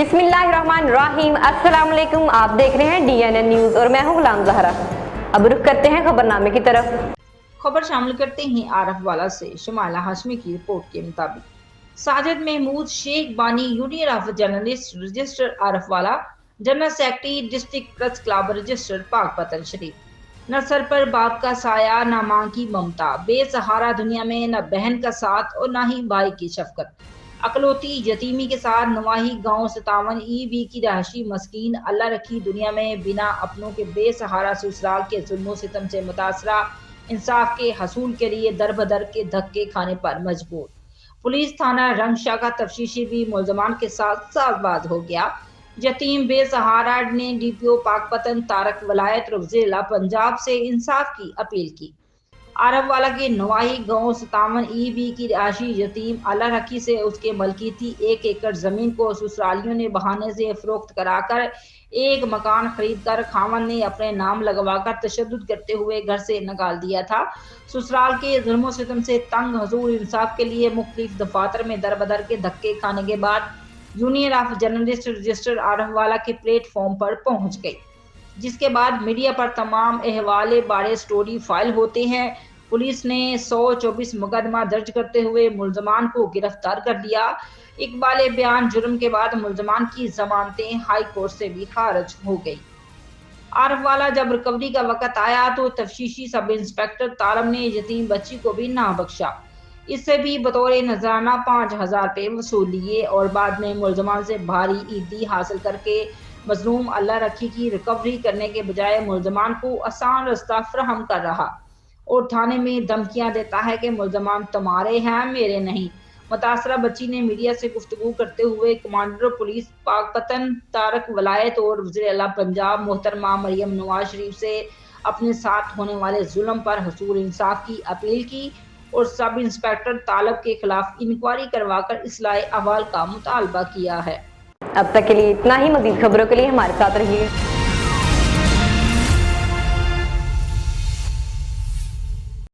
बिस्मिल्लाहिर्रहमानिर्रहीम। अस्सलाम वालेकुम। आप देख रहे हैं DNN न्यूज और मैं हूं गुलाम ज़हरा। अब रुख करते हैं खबरनामे की तरफ। खबर शामिल करते हैं आरफ वाला से। शमाला हाशमी की रिपोर्ट के मुताबिक साजिद महमूद शेख बानी union of journalist register Arifwala, general secretary district press club register Pakpattan Sharif. न सर पर बाप का साया, न माँ की ममता, बेसहारा दुनिया में न बहन का साथ और न ही भाई की शफकत। अकलौती यतीमी के साथ नवाही गांव 57 EB की रहायशी मस्कीन अल्लाह रखी दुनिया में बिना अपनों के बेसहारा ससुराल के जुल्मों सितम से मुतासरा, इंसाफ के हसूल के लिए दर बदर के धक्के खाने पर मजबूर। पुलिस थाना रंगशाह का तफ्तीशी भी मुलजमान के साथ सालबाज हो गया। यतीम बेसहारा ने DPO पाकपतन तारक वलायत जिला पंजाब से इंसाफ की अपील की। आरफ वाला के नवाही गांव 57 EB की राशि यतीम अल्लाह रखी से उसके मलकीती 1 एकड़ जमीन को ससुरालियों ने बहाने से फरोख्त कराकर एक मकान खरीद कर खावन ने अपने नाम लगवाकर तशद्दुद करते हुए घर से निकाल दिया था। ससुराल के जुल्मों सितम से तंग हजूर इंसाफ के लिए मुख्तलिफ दफातर में दर बदर के धक्के खाने के बाद यूनियन ऑफ जर्नलिस्ट रजिस्टर आरफ वाला के प्लेटफॉर्म पर पहुंच गई, जिसके बाद मीडिया पर तमाम अहवाल बारे स्टोरी फाइल होते हैं। पुलिस ने 124 मुकदमा दर्ज करते हुए मुलजमान को गिरफ्तार कर लिया। इकबाल बयान जुर्म के बाद मुलजमान की जमानतें हाई कोर्ट से भी खारिज हो गई। आरफ वाला जब रिकवरी का वक्त आया तो तफ्तीशी सब इंस्पेक्टर तारम ने यतीम बच्ची को भी ना बख्शा। इससे भी बतौर नजराना 5000 रुपये वसूल लिए और बाद में मुलजमान से भारी ईदी हासिल करके मजलूम अल्लाह रखी की रिकवरी करने के बजाय मुलजमान को आसान रास्ता फराहम कर रहा और थाने में धमकियां देता है कि मुलजमान तुम्हारे हैं, मेरे नहीं। मुतासरा बच्ची ने मीडिया से गुफ्तगू करते हुए कमांडर पुलिस पाकपतन तारक वलायत और वज़ीर आला पंजाब मोहतरमा मरियम नवाज शरीफ से अपने साथ होने वाले जुल्म पर हसूल इंसाफ की अपील की और सब इंस्पेक्टर तालब के खिलाफ इंक्वायरी करवाकर इस्लाह अहवाल का मुतालबा किया है। अब तक के लिए इतना ही। मजीद खबरों के लिए हमारे साथ रहिए।